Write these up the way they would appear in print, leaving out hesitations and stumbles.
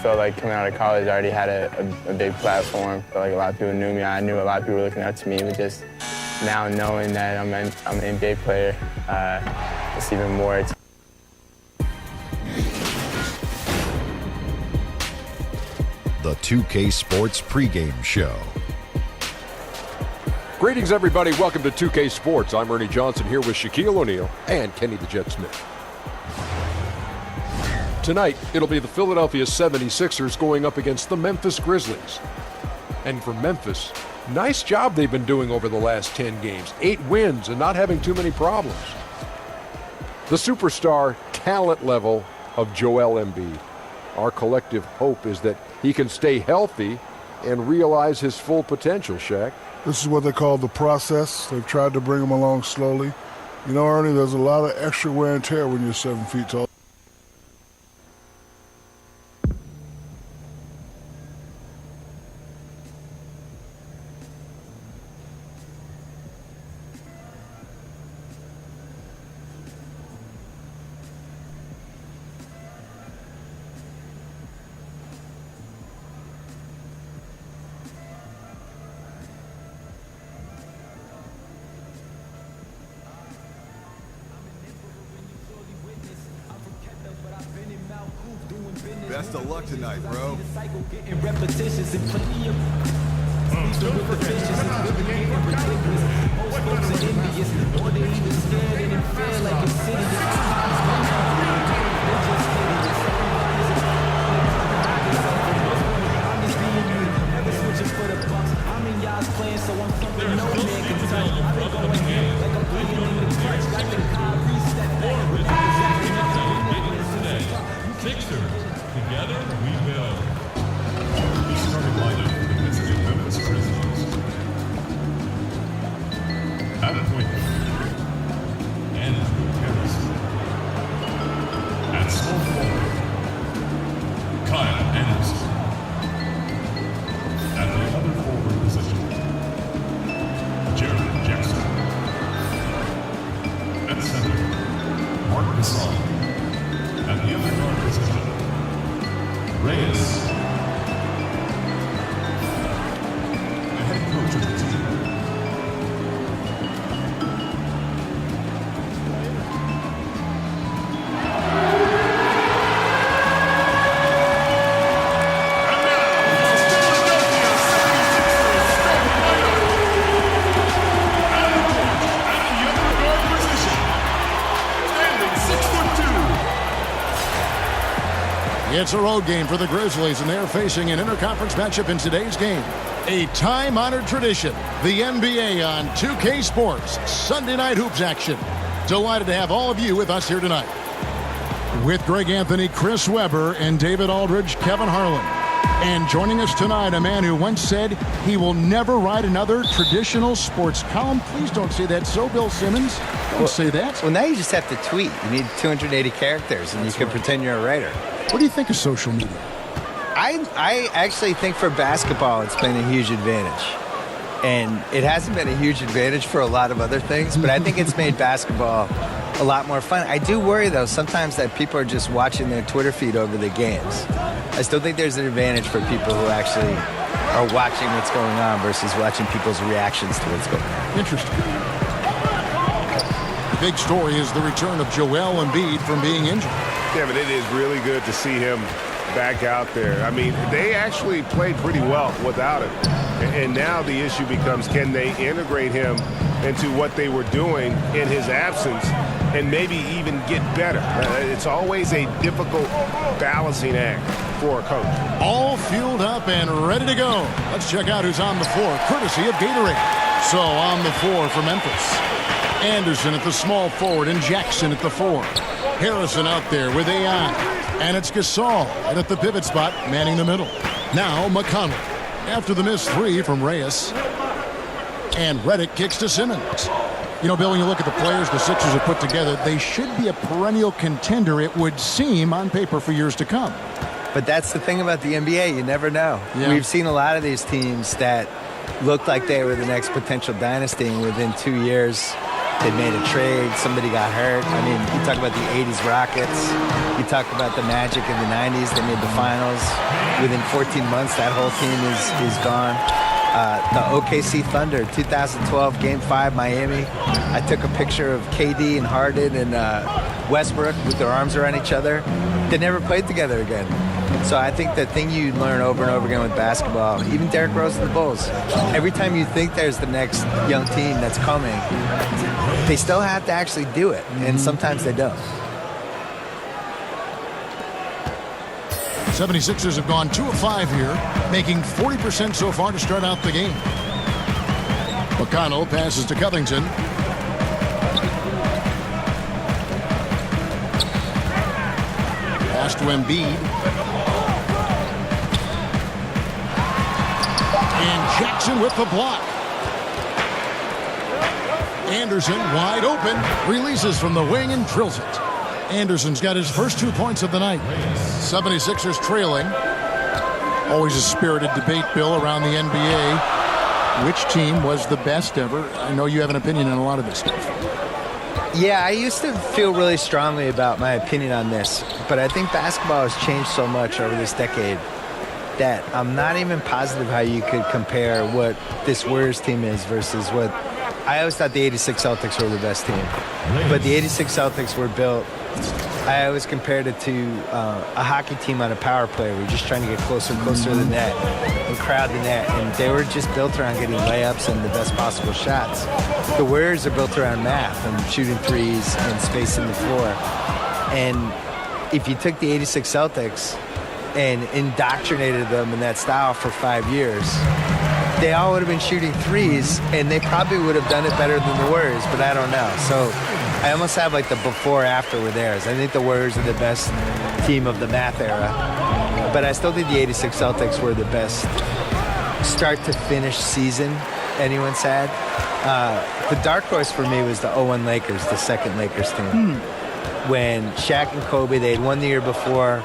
felt like coming out of college, I already had a big platform. I felt like a lot of people knew me. I knew a lot of people were looking up to me, but just now knowing that I'm an NBA player, it's even more. The 2K Sports pregame show. Greetings, everybody. Welcome to 2K Sports. I'm Ernie Johnson here with Shaquille O'Neal and Kenny the Jet Smith. Tonight, it'll be the Philadelphia 76ers going up against the Memphis Grizzlies. And for Memphis, nice job they've been doing over the last 10 games. 8 wins and not having too many problems. The superstar talent level of Joel Embiid. Our collective hope is that he can stay healthy and realize his full potential, Shaq. This is what they call the process. They've tried to bring him along slowly. You know, Ernie, there's a lot of extra wear and tear when you're 7 feet tall. Best of luck tonight, bro. Sixers, together we build. The starting lineup for the visiting Memphis Grizzlies. At point guard, Andrew Harrison. At small forward, Kyle Anderson. At the other forward position, Jared Jackson. At center, Mark Gasol. At the other guard position, Reyes. The head coach of the team. And now, the Philadelphia 76ers starting lineup. Adam George at the other guard position. Standing 6'2". It's a road game for the Grizzlies, and they're facing an interconference matchup in today's game. A time-honored tradition, the NBA on 2K Sports, Sunday Night Hoops action. Delighted to have all of you with us here tonight. With Greg Anthony, Chris Webber, and David Aldridge, Kevin Harlan. And joining us tonight, a man who once said he will never write another traditional sports column. Please don't say that so, Bill Simmons. Don't say that. Well, now you just have to tweet. You need 280 characters, and you can pretend you're a writer. What do you think of social media? I actually think for basketball it's been a huge advantage. And it hasn't been a huge advantage for a lot of other things, but I think it's made basketball a lot more fun. I do worry, though, sometimes that people are just watching their Twitter feed over the games. I still think there's an advantage for people who actually are watching what's going on versus watching people's reactions to what's going on. Interesting. The big story is the return of Joel Embiid from being injured. Yeah, but it is really good to see him back out there. I mean, they actually played pretty well without him. And now the issue becomes, can they integrate him into what they were doing in his absence and maybe even get better? It's always a difficult balancing act for a coach. All fueled up and ready to go. Let's check out who's on the floor, courtesy of Gatorade. So on the floor for Memphis, Anderson at the small forward and Jackson at the 4. Harrison out there with AI. And it's Gasol and at the pivot spot, manning the middle. Now McConnell after the missed 3 from Reyes. And Redick kicks to Simmons. You know, Bill, when you look at the players the Sixers have put together, they should be a perennial contender, it would seem, on paper for years to come. But that's the thing about the NBA. You never know. Yeah. We've seen a lot of these teams that looked like they were the next potential dynasty, and within 2 years, They made a trade. Somebody got hurt. I mean, you talk about the 80s Rockets. You talk about the Magic in the 90s. They made the finals. Within 14 months, that whole team is gone. The OKC Thunder, 2012, Game 5, Miami. I took a picture of KD and Harden and Westbrook with their arms around each other. They never played together again. So I think the thing you learn over and over again with basketball, even Derrick Rose and the Bulls, every time you think there's the next young team that's coming, they still have to actually do it, and sometimes they don't. 76ers have gone 2 of 5 here, making 40% so far to start out the game. McConnell passes to Covington. Pass to Embiid. And Jackson with the block. Anderson wide open, releases from the wing and drills it. Anderson's got his first 2 points of the night. 76ers trailing. Always a spirited debate, Bill, around the NBA. Which team was the best ever? I know you have an opinion on a lot of this stuff. Yeah, I used to feel really strongly about my opinion on this, but I think basketball has changed so much over this decade that I'm not even positive how you could compare what this Warriors team is versus what... I always thought the 86 Celtics were the best team, but the 86 Celtics were built... I always compared it to a hockey team on a power play. We're just trying to get closer and closer to the net and crowd the net, and they were just built around getting layups and the best possible shots. The Warriors are built around math and shooting threes and spacing the floor. And if you took the 86 Celtics and indoctrinated them in that style for 5 years, they all would have been shooting threes, and they probably would have done it better than the Warriors, but I don't know. So I almost have like the before-after with theirs. I think the Warriors are the best team of the math era, but I still think the 86 Celtics were the best start-to-finish season anyone's had. The dark horse for me was the 01 Lakers, the second Lakers team. When Shaq and Kobe, they had won the year before,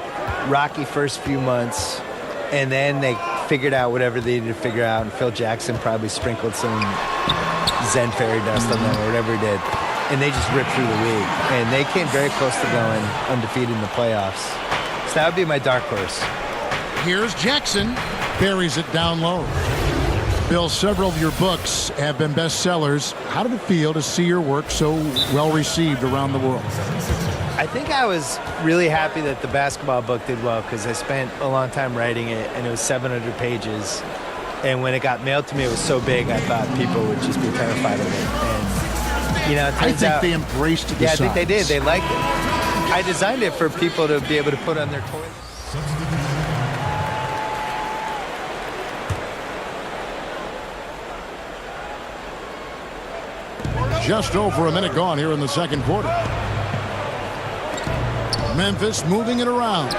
rocky first few months, and then they figured out whatever they needed to figure out, and Phil Jackson probably sprinkled some Zen fairy dust on them or whatever he did, and they just ripped through the league. And they came very close to going undefeated in the playoffs. So that would be my dark horse. Here's Jackson, buries it down low. Bill, several of your books have been bestsellers. How did it feel to see your work so well received around the world? I think I was really happy that the basketball book did well because I spent a long time writing it, and it was 700 pages. And when it got mailed to me, it was so big, I thought people would just be terrified of it. And, you know, it turns out... I think they embraced the Yeah, size. I think they did. They liked it. I designed it for people to be able to put on their toys. Just over a minute gone here in the second quarter. Memphis moving it around.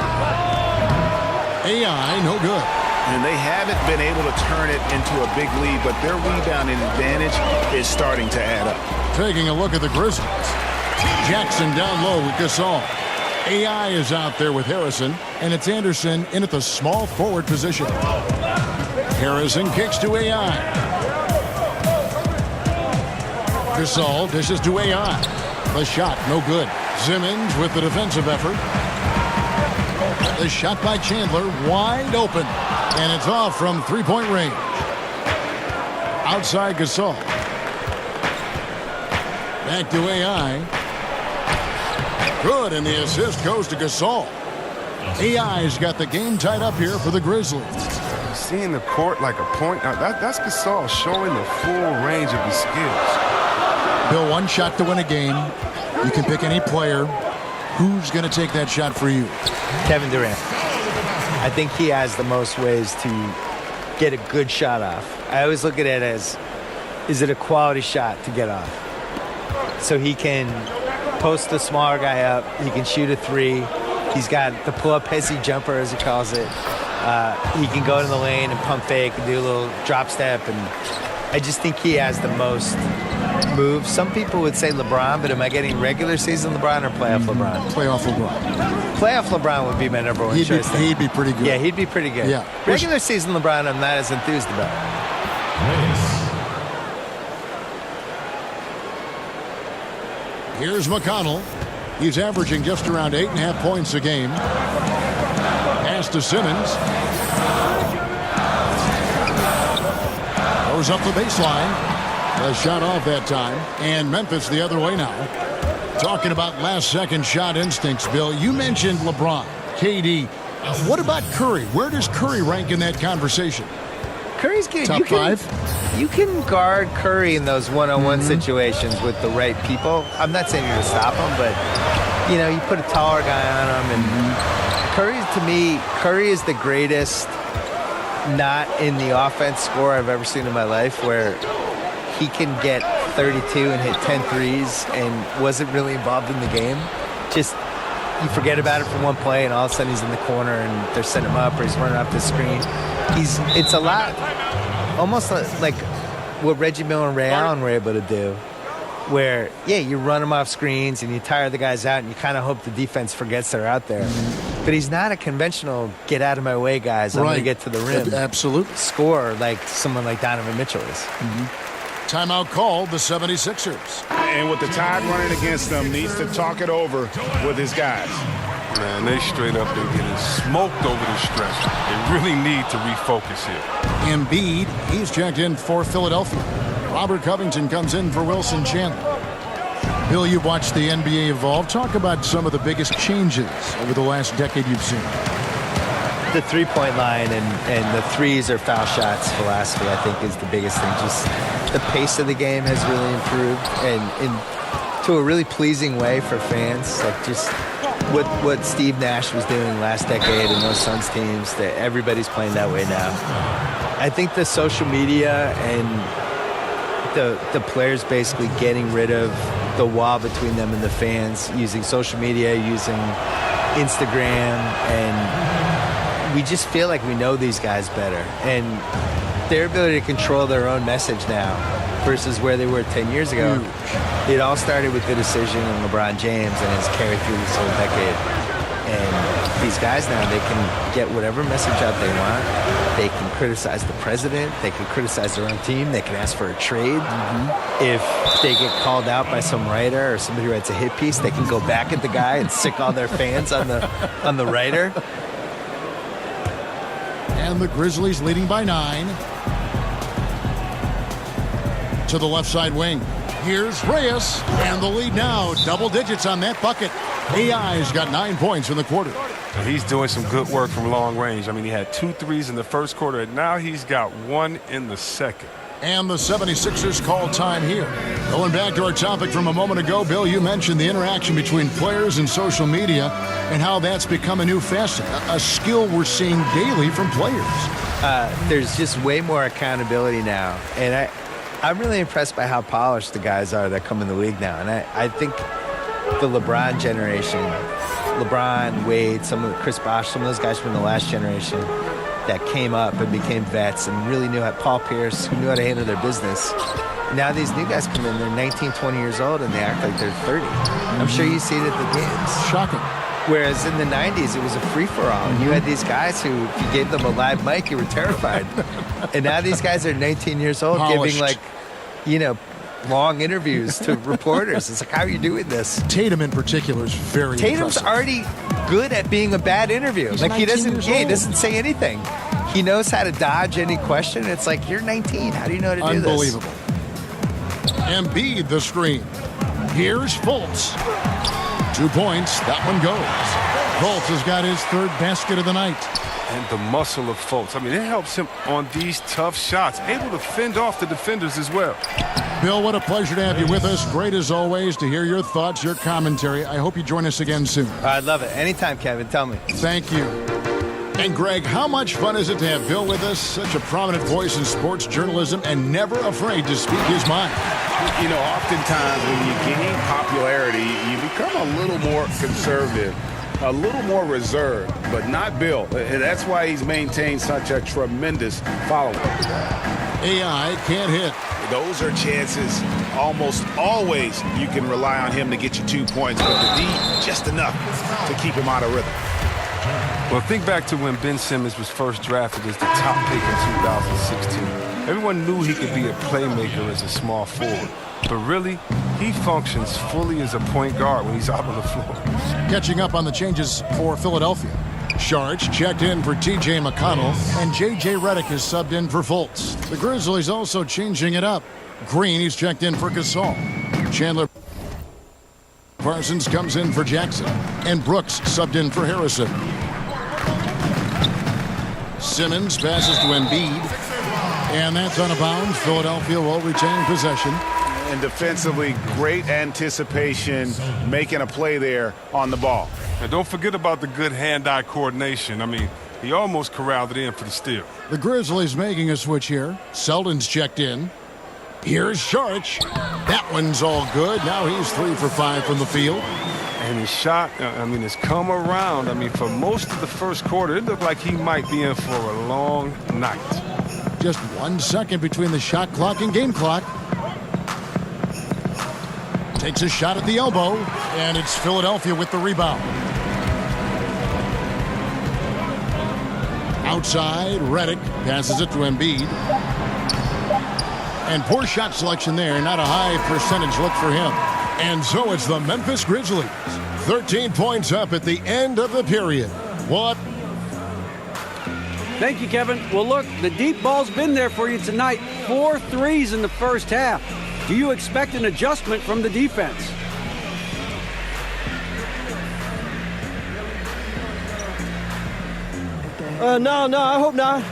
AI, no good. And they haven't been able to turn it into a big lead, but their rebounding advantage is starting to add up. Taking a look at the Grizzlies. Jackson down low with Gasol. AI is out there with Harrison, and it's Anderson in at the small forward position. Harrison kicks to AI. Gasol dishes to AI. The shot, no good. Simmons with the defensive effort. The shot by Chandler, wide open. And it's off from three-point range. Outside Gasol. Back to AI. Good, and the assist goes to Gasol. AI's got the game tied up here for the Grizzlies. Seeing the court like a point, that's Gasol showing the full range of his skills. Bill, one shot to win a game. You can pick any player. Who's going to take that shot for you? Kevin Durant. I think he has the most ways to get a good shot off. I always look at it as, is it a quality shot to get off? So he can post the smaller guy up. He can shoot a three. He's got the pull-up hezzy jumper, as he calls it. He can go in the lane and pump fake and do a little drop step. And I just think he has the most moves. Some people would say LeBron, but am I getting regular season LeBron or playoff LeBron? Playoff LeBron. Playoff LeBron would be my number one choice. He'd be pretty good. Yeah, he'd be pretty good. Yeah. Regular season LeBron, I'm not as enthused about. Here's McConnell. He's averaging just around 8.5 points a game. Pass to Simmons. Goes up the baseline. A shot off that time. And Memphis the other way now. Talking about last-second shot instincts, Bill, you mentioned LeBron, KD. What about Curry? Where does Curry rank in that conversation? Curry's good. Top five? You can guard Curry in those one-on-one situations with the right people. I'm not saying you're going to stop him, but, you know, you put a taller guy on him. And Curry is the greatest not in the offense scorer I've ever seen in my life, where he can get 32 and hit 10 threes and wasn't really involved in the game. Just, you forget about it for one play, and all of a sudden he's in the corner and they're setting him up, or he's running off the screen. It's a lot, almost like what Reggie Miller and Ray Allen were able to do, where, yeah, you run them off screens and you tire the guys out and you kind of hope the defense forgets they're out there. But he's not a conventional get-out-of-my-way guys. I'm going to get to the rim. Absolutely. Score like someone like Donovan Mitchell is. Timeout called the 76ers. And with the Tide running against them, needs to talk it over with his guys. Man, they straight up, they're getting smoked over the stretch. They really need to refocus here. Embiid, he's checked in for Philadelphia. Robert Covington comes in for Wilson Chandler. Bill, you've watched the NBA evolve. Talk about some of the biggest changes over the last decade you've seen. The three-point line and the threes or foul shots philosophy, I think, is the biggest thing. Just the pace of the game has really improved, and to a really pleasing way for fans. Like, just what Steve Nash was doing last decade in those Suns teams, that everybody's playing that way now. I think the social media and the players basically getting rid of the wall between them and the fans, using social media, using Instagram, and we just feel like we know these guys better. And their ability to control their own message now versus where they were 10 years ago. It all started with the decision of LeBron James and has carried through this whole decade. And these guys now, they can get whatever message out they want. They can criticize the president. They can criticize their own team. They can ask for a trade. If they get called out by some writer or somebody who writes a hit piece, they can go back at the guy and sick all their fans on the writer. And the Grizzlies leading by 9. To the left side wing. Here's Reyes, and the lead now, double digits on that bucket. AI's got 9 points in the quarter. He's doing some good work from long range. I mean, he had 2 threes in the first quarter, and now he's got 1 in the second. And the 76ers call time here. Going back to our topic from a moment ago, Bill, you mentioned the interaction between players and social media and how that's become a new facet, a skill we're seeing daily from players. There's just way more accountability now, and I'm really impressed by how polished the guys are that come in the league now. And I think the LeBron generation, LeBron, Wade, Chris Bosh, some of those guys from the last generation that came up and became vets and really knew how, Paul Pierce, who knew how to handle their business. Now these new guys come in, they're 19, 20 years old, and they act like they're 30. I'm sure you see it at the games. Shocking. Whereas in the 90s, it was a free-for-all. And you had these guys who, if you gave them a live mic, you were terrified. And now these guys are 19 years old, Polished. giving, long interviews to reporters. It's like, how are you doing this? Tatum in particular is very Tatum's impressive. already good at being a bad interview. He's like, he 19 doesn't say anything. He knows how to dodge any question. It's like, you're 19. How do you know how to do this? Unbelievable. Embiid the screen. Here's Fultz. 2 points. That one goes. Fultz has got his 3rd basket of the night. And the muscle of Fultz. I mean, it helps him on these tough shots. Able to fend off the defenders as well. Bill, what a pleasure to have you with us. Great as always to hear your thoughts, your commentary. I hope you join us again soon. I'd love it. Anytime, Kevin. Tell me. Thank you. And Greg, how much fun is it to have Bill with us? Such a prominent voice in sports journalism and never afraid to speak his mind. You know, oftentimes when you gain popularity, you become a little more conservative, a little more reserved, but not Bill. And that's why he's maintained such a tremendous following. AI can't hit. Those are chances almost always you can rely on him to get you 2 points, but the D, just enough to keep him out of rhythm. Well, think back to when Ben Simmons was first drafted as the top pick in 2016. Everyone knew he could be a playmaker as a small forward, but really, he functions fully as a point guard when he's out on the floor. Catching up on the changes for Philadelphia. Sharch checked in for T.J. McConnell, and J.J. Redick is subbed in for Fultz. The Grizzlies also changing it up. Green, he's checked in for Gasol. Chandler Parsons comes in for Jackson, and Brooks subbed in for Harrison. Simmons passes to Embiid, and that's out of bounds. Philadelphia will retain possession. And defensively, great anticipation, making a play there on the ball. And don't forget about the good hand-eye coordination. I mean, he almost corralled it in for the steal. The Grizzlies making a switch here. Selden's checked in. Here's Sharch. That one's all good. Now he's 3 for 5 from the field. And his shot, has come around. For most of the first quarter, it looked like he might be in for a long night. Just 1 second between the shot clock and game clock. Takes a shot at the elbow, and it's Philadelphia with the rebound. Outside, Redick passes it to Embiid. And poor shot selection there, not a high percentage look for him. And so it's the Memphis Grizzlies. 13 points up at the end of the period. What? Thank you, Kevin. Well, look, the deep ball's been there for you tonight. 4 threes in the first half. Do you expect an adjustment from the defense? No, I hope not.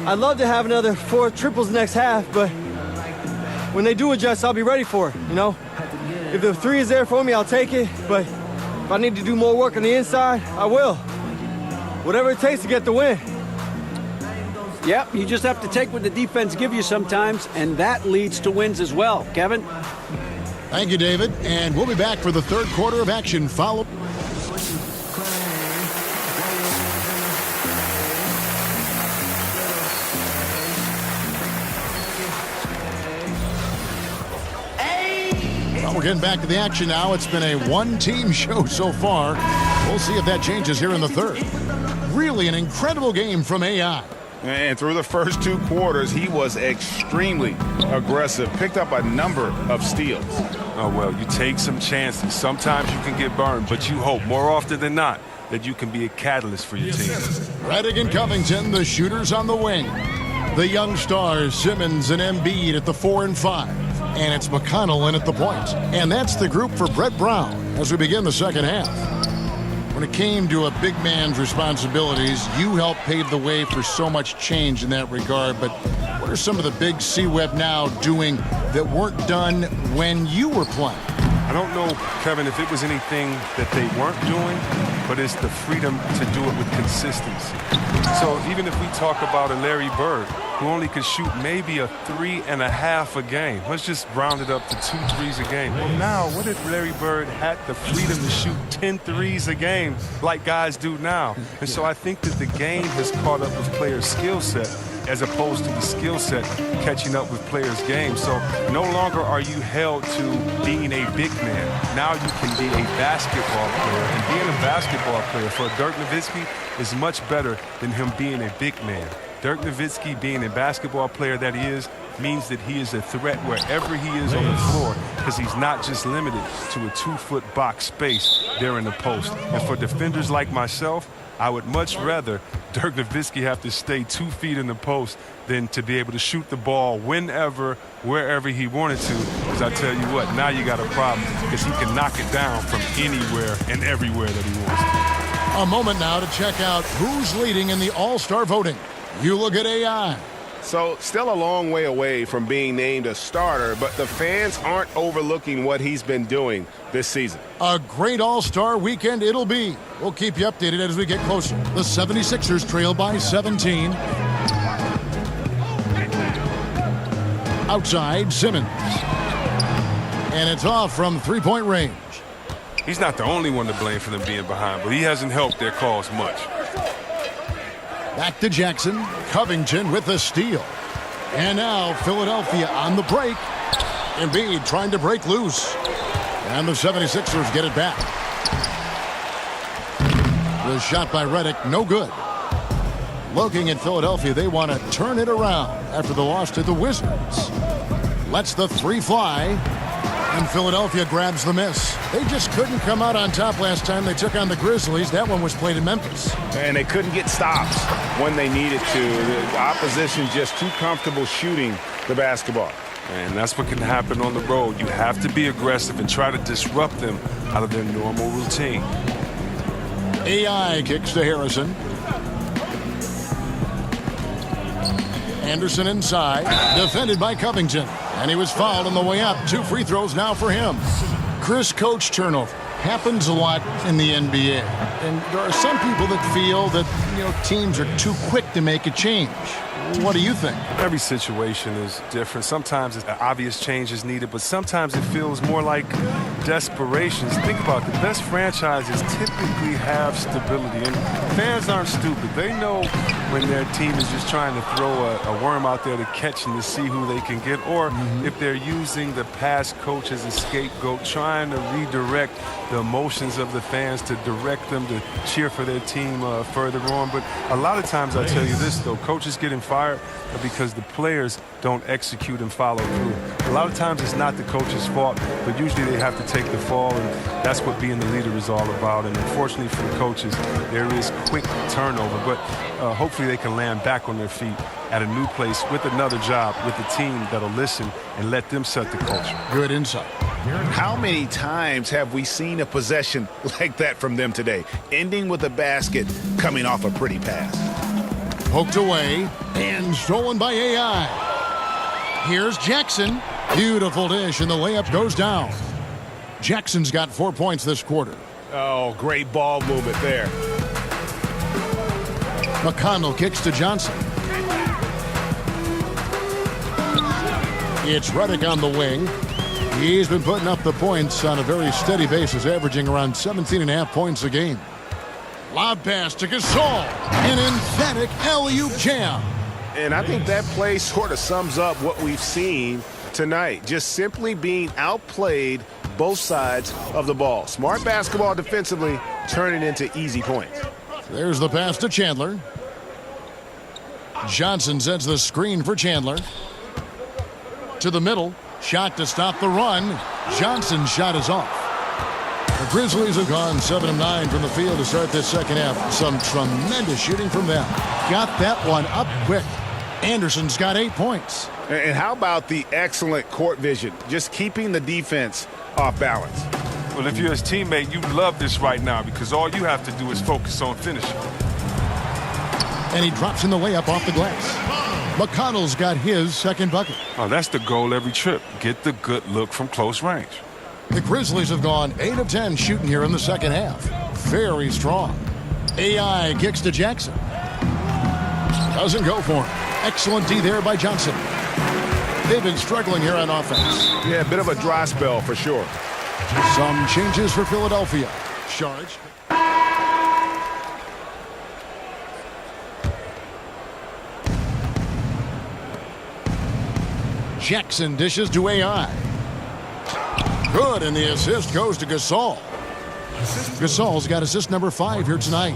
I'd love to have another 4 triples next half, but when they do adjust, I'll be ready for it, If the 3 is there for me, I'll take it, but if I need to do more work on the inside, I will. Whatever it takes to get the win. Yep, you just have to take what the defense give you sometimes, and that leads to wins as well. Kevin? Thank you, David. And we'll be back for the third quarter of action. Follow. Well, we're getting back to the action now. It's been a one-team show so far. We'll see if that changes here in the third. Really an incredible game from AI. And through the first 2 quarters, he was extremely aggressive, picked up a number of steals. Oh, well, you take some chances. Sometimes you can get burned, but you hope more often than not that you can be a catalyst for your team. Redick and Covington, the shooters on the wing. The young stars, Simmons and Embiid at the 4 and 5. And it's McConnell in at the point. And that's the group for Brett Brown as we begin the second half. When it came to a big man's responsibilities, you helped pave the way for so much change in that regard. But what are some of the big C-Web now doing that weren't done when you were playing? I don't know, Kevin, if it was anything that they weren't doing, but it's the freedom to do it with consistency. So even if we talk about a Larry Bird who only could shoot maybe a 3.5 a game, let's just round it up to 2 threes a game. Well, now, what if Larry Bird had the freedom to shoot 10 threes a game like guys do now? And so I think that the game has caught up with players' skill set as opposed to the skill set catching up with players' games. So no longer are you held to being a big man. Now you can be a basketball player. And being a basketball player for Dirk Nowitzki is much better than him being a big man. Dirk Nowitzki, being a basketball player that he is, means that he is a threat wherever he is on the floor because he's not just limited to a 2-foot box space there in the post. And for defenders like myself, I would much rather Dirk Nowitzki have to stay 2 feet in the post than to be able to shoot the ball whenever, wherever he wanted to. Because I tell you what, now you got a problem because he can knock it down from anywhere and everywhere that he wants to. A moment now to check out who's leading in the All-Star voting. You look at AI. So still a long way away from being named a starter, but the fans aren't overlooking what he's been doing this season. A great All-Star weekend it'll be. We'll keep you updated as we get closer. The 76ers trail by 17. Outside, Simmons. And it's off from 3-point range. He's not the only one to blame for them being behind, but he hasn't helped their cause much. Back to Jackson. Covington with the steal. And now Philadelphia on the break. Embiid trying to break loose. And the 76ers get it back. The shot by Redick, no good. Looking at Philadelphia, they want to turn it around after the loss to the Wizards. Lets the 3 fly. And Philadelphia grabs the miss. They just couldn't come out on top last time they took on the Grizzlies. That one was played in Memphis. And they couldn't get stops when they needed to. The opposition just too comfortable shooting the basketball. And that's what can happen on the road. You have to be aggressive and try to disrupt them out of their normal routine. AI kicks to Harrison. Anderson inside, defended by Covington. And he was fouled on the way up. 2 free throws now for him. Chris, coach turnover happens a lot in the NBA. And there are some people that feel that, teams are too quick to make a change. What do you think? Every situation is different. Sometimes an obvious change is needed, but sometimes it feels more like desperation. Think about it. The best franchises typically have stability, and fans aren't stupid. They know when their team is just trying to throw a worm out there to catch and to see who they can get, or if they're using the past coach as a scapegoat, trying to redirect the emotions of the fans to direct them to cheer for their team further on. But a lot of times, I'll tell you this, though, coaches getting fired because the players don't execute and follow through. A lot of times it's not the coach's fault, but usually they have to take the fall, and that's what being the leader is all about. And unfortunately for the coaches, there is quick turnover, but hopefully they can land back on their feet at a new place with another job, with a team that'll listen and let them set the culture. Good insight. How many times have we seen a possession like that from them today, ending with a basket coming off a pretty pass? Poked away and stolen by AI. Here's Jackson. Beautiful dish, and the layup goes down. Jackson's got 4 points this quarter. Oh, great ball movement there. McConnell kicks to Johnson. It's Redick on the wing. He's been putting up the points on a very steady basis, averaging around 17.5 points a game. Lob pass to Gasol. An emphatic alley-oop jam. And I think that play sort of sums up what we've seen tonight. Just simply being outplayed both sides of the ball. Smart basketball defensively, turning into easy points. There's the pass to Chandler. Johnson sets the screen for Chandler. To the middle. Shot to stop the run. Johnson's shot is off. The Grizzlies have gone 7 of 9 from the field to start this second half. Some tremendous shooting from them. Got that one up quick. Anderson's got 8 points. And how about the excellent court vision, just keeping the defense off balance? Well, if you're his teammate, you love this right now because all you have to do is focus on finishing. And he drops in the layup off the glass. McConnell's got his second bucket. Oh, that's the goal every trip. Get the good look from close range. The Grizzlies have gone 8 of 10 shooting here in the second half. Very strong. AI kicks to Jackson. Doesn't go for him. Excellent D there by Johnson. They've been struggling here on offense. Yeah, a bit of a dry spell for sure. Some changes for Philadelphia. Charge. Jackson dishes to AI. Good, and the assist goes to Gasol. Gasol's got assist number 5 here tonight.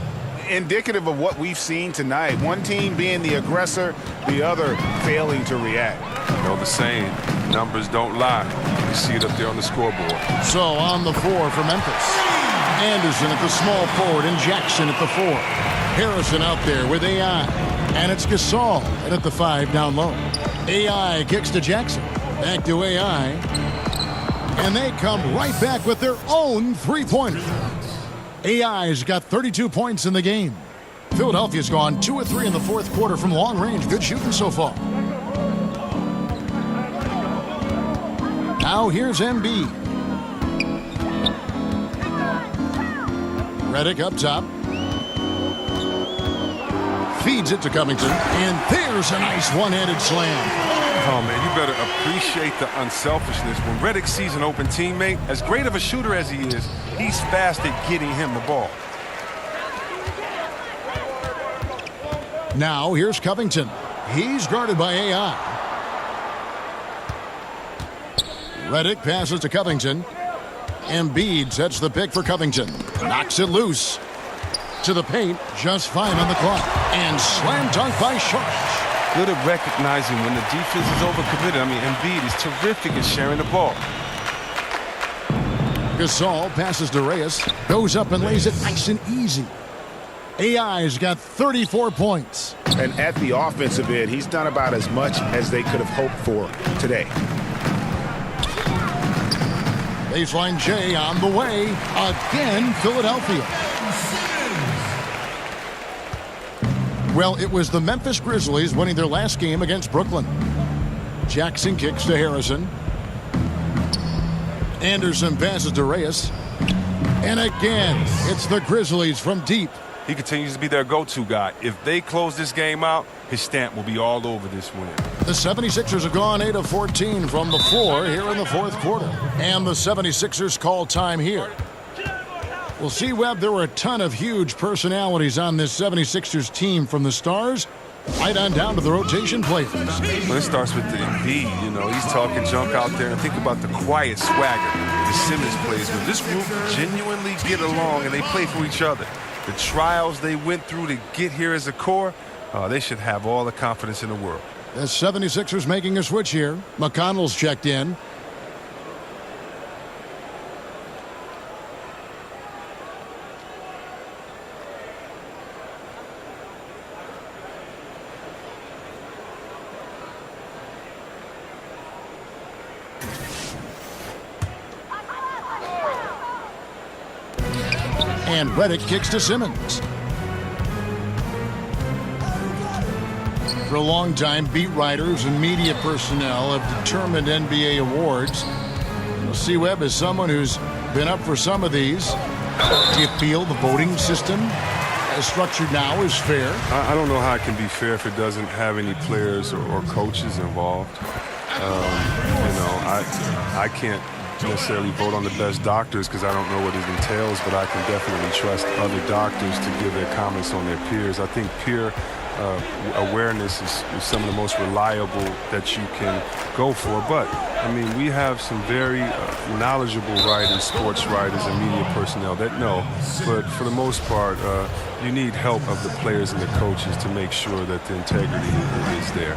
Indicative of what we've seen tonight. One team being the aggressor, the other failing to react. You know the saying, numbers don't lie. You see it up there on the scoreboard. So on the 4 for Memphis. Anderson at the small forward and Jackson at the 4. Harrison out there with AI. And it's Gasol at the 5 down low. AI kicks to Jackson. Back to AI. And they come right back with their own three-pointer. AI's got 32 points in the game. Philadelphia's gone 2 of 3 in the fourth quarter from long range. Good shooting so far. Now here's Embiid. Redick up top. Feeds it to Covington. And there's a nice one-handed slam. Oh, man, you better appreciate the unselfishness. When Redick sees an open teammate, as great of a shooter as he is, he's fast at getting him the ball. Now here's Covington. He's guarded by AI. Redick passes to Covington. Embiid sets the pick for Covington. Knocks it loose. To the paint, just 5 on the clock. And slam dunk by Sharp. Good at recognizing when the defense is overcommitted. I mean, Embiid is terrific at sharing the ball. Gasol passes to Reyes. Goes up and lays it nice and easy. AI's got 34 points. And at the offensive end, he's done about as much as they could have hoped for today. Baseline J on the way. Again, Philadelphia. Well, it was the Memphis Grizzlies winning their last game against Brooklyn. Jackson kicks to Harrison. Anderson passes to Reyes. And again, it's the Grizzlies from deep. He continues to be their go-to guy. If they close this game out, his stamp will be all over this win. The 76ers have gone 8 of 14 from the floor here in the fourth quarter. And the 76ers call time here. Well, see, Webb, there were a ton of huge personalities on this 76ers team, from the stars right on down to the rotation players. Well, it starts with the Embiid. You know, he's talking junk out there. And think about the quiet swagger the Simmons plays with. This group genuinely get along, and they play for each other. The trials they went through to get here as a core, they should have all the confidence in the world. The 76ers making a switch here. McConnell's checked in. And Redick kicks to Simmons. For a long time, beat writers and media personnel have determined NBA awards. C-Webb is someone who's been up for some of these. Do you feel the voting system as structured now is fair? I don't know how it can be fair if it doesn't have any players or coaches involved. I can't necessarily vote on the best doctors because I don't know what it entails, but I can definitely trust other doctors to give their comments on their peers. I think peer awareness is some of the most reliable that you can go for. But, I mean, we have some very knowledgeable writers, sports writers, and media personnel that know. But for the most part, you need help of the players and the coaches to make sure that the integrity is there.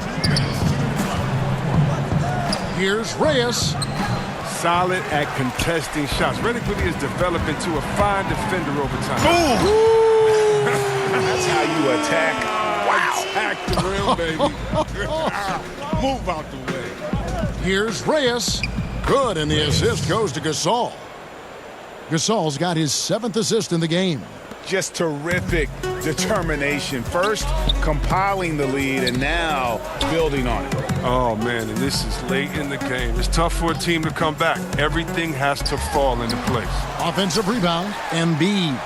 Here's Reyes. Solid at contesting shots. Redick really is developing to a fine defender over time. Boom! That's how you attack. Wow! Attack the rim, baby. Move out the way. Here's Reyes. Good, and the assist goes to Gasol. Gasol's got his 7th assist in the game. Just terrific determination. First, compiling the lead, and now building on it. Oh, man, and this is late in the game. It's tough for a team to come back. Everything has to fall into place. Offensive rebound, Embiid.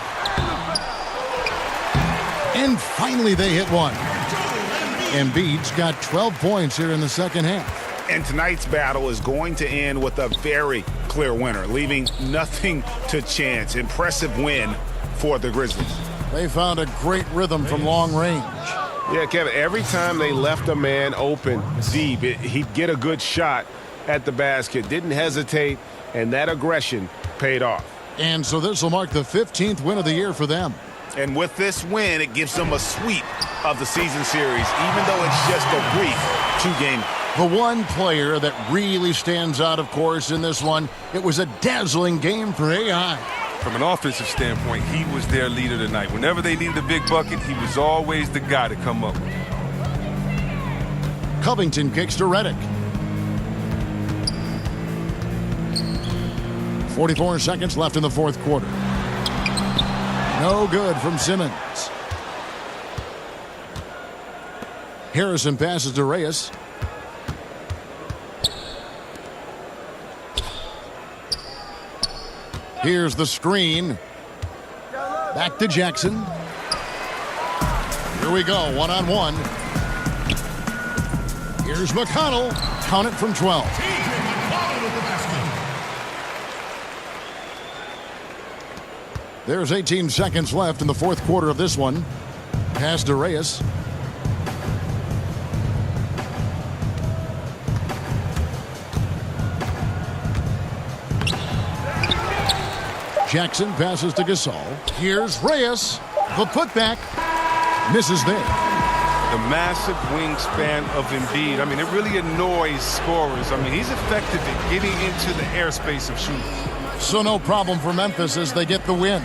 And finally they hit one. Embiid's got 12 points here in the second half. And tonight's battle is going to end with a very clear winner, leaving nothing to chance. Impressive win for the Grizzlies. They found a great rhythm from long range. Yeah, Kevin, every time they left a man open deep, he'd get a good shot at the basket. Didn't hesitate, and that aggression paid off. And so this will mark the 15th win of the year for them. And with this win, it gives them a sweep of the season series, even though it's just a brief 2-game. The one player that really stands out, of course, in this one, it was a dazzling game for AI. From an offensive standpoint, he was their leader tonight. Whenever they needed a big bucket, he was always the guy to come up with. Covington kicks to Redick. 44 seconds left in the fourth quarter. No good from Simmons. Harrison passes to Reyes. Here's the screen. Back to Jackson. Here we go, one-on-one. Here's McConnell. Count it from 12. There's 18 seconds left in the fourth quarter of this one. Pass to Reyes. Jackson passes to Gasol. Here's Reyes. The putback. Misses there. The massive wingspan of Embiid. I mean, it really annoys scorers. I mean, he's effective at getting into the airspace of shooters. So no problem for Memphis as they get the win.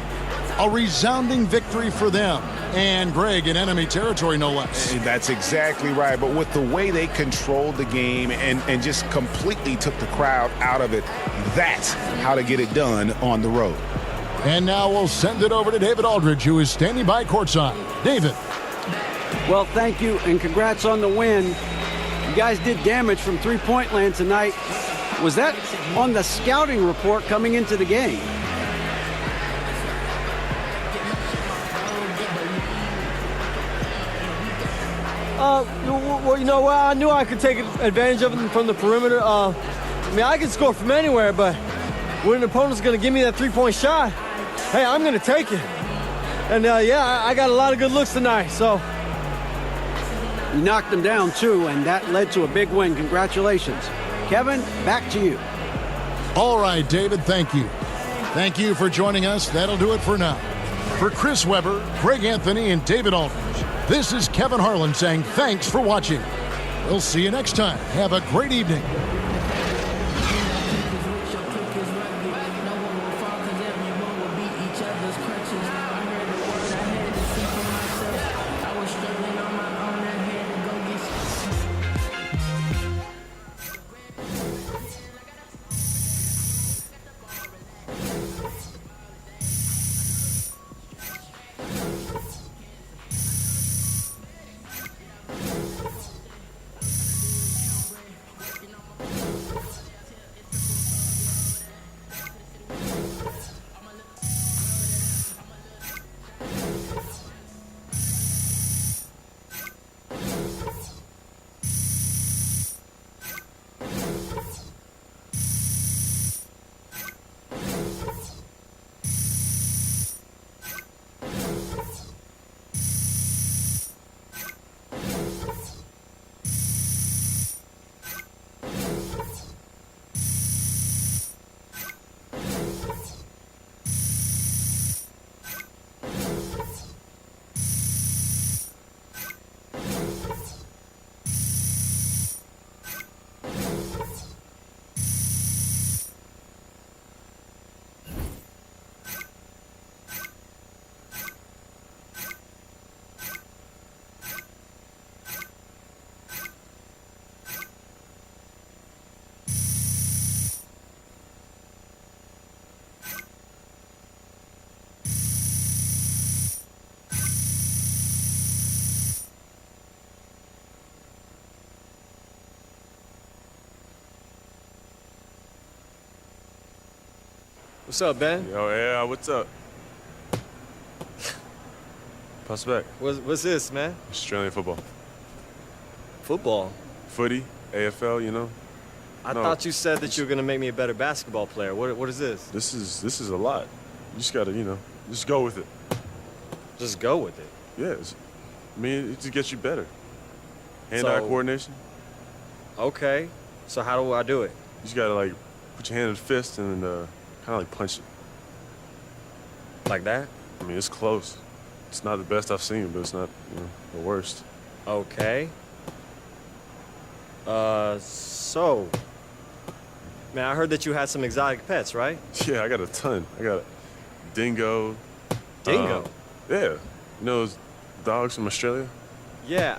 A resounding victory for them. And Greg in enemy territory, no less. That's exactly right. But with the way they controlled the game and just completely took the crowd out of it, that's how to get it done on the road. And now we'll send it over to David Aldridge, who is standing by courtside. David. Well, thank you, and congrats on the win. You guys did damage from three-point land tonight. Was that on the scouting report coming into the game? Well, you know what? I knew I could take advantage of it from the perimeter. I mean, I can score from anywhere, but when an opponent's going to give me that three-point shot, hey, I'm going to take it. And, yeah, I got a lot of good looks tonight, so. You knocked them down, too, and that led to a big win. Congratulations. Kevin, back to you. All right, David, thank you. Thank you for joining us. That'll do it for now. For Chris Webber, Greg Anthony, and David Aldridge, this is Kevin Harlan saying thanks for watching. We'll see you next time. Have a great evening. What's up, Ben? Yo, yeah, what's up? Pass back. What's this, man? Australian football. Football? Footy, AFL, you know? I thought you said that you were going to make me a better basketball player. What is this? This is a lot. You just gotta, just go with it. Just go with it? Yes. I mean, it just gets you better. Hand-eye coordination. Okay. So how do I do it? You just gotta, put your hand in the fist and kind of punch it. Like that? I mean, it's close. It's not the best I've seen, but it's not, the worst. Okay. So, man, I heard that you had some exotic pets, right? Yeah, I got a ton. I got a dingo. Dingo? Yeah. You know those dogs from Australia? Yeah.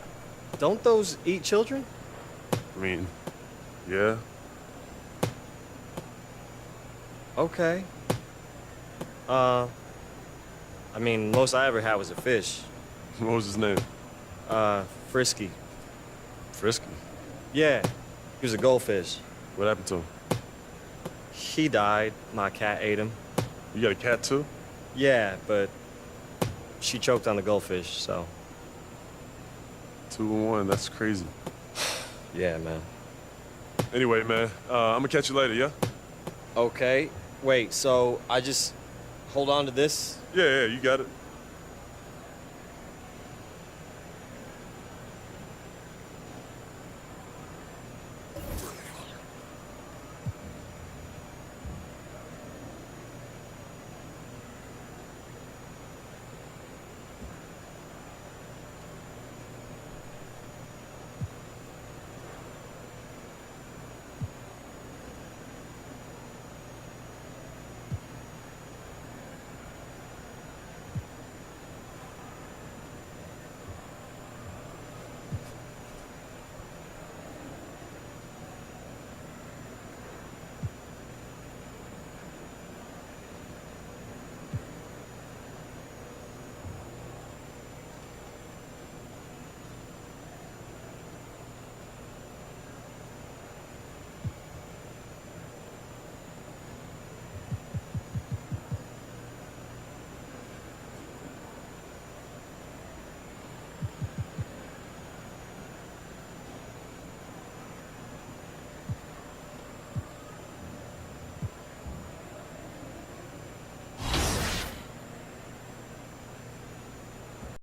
Don't those eat children? I mean, yeah. Okay. I mean, most I ever had was a fish. What was his name? Frisky. Frisky? Yeah. He was a goldfish. What happened to him? He died. My cat ate him. You got a cat too? Yeah, but she choked on the goldfish, so. 2-1, that's crazy. Yeah, man. Anyway, man, I'm gonna catch you later, yeah? Okay. Wait, so I just hold on to this? Yeah, you got it.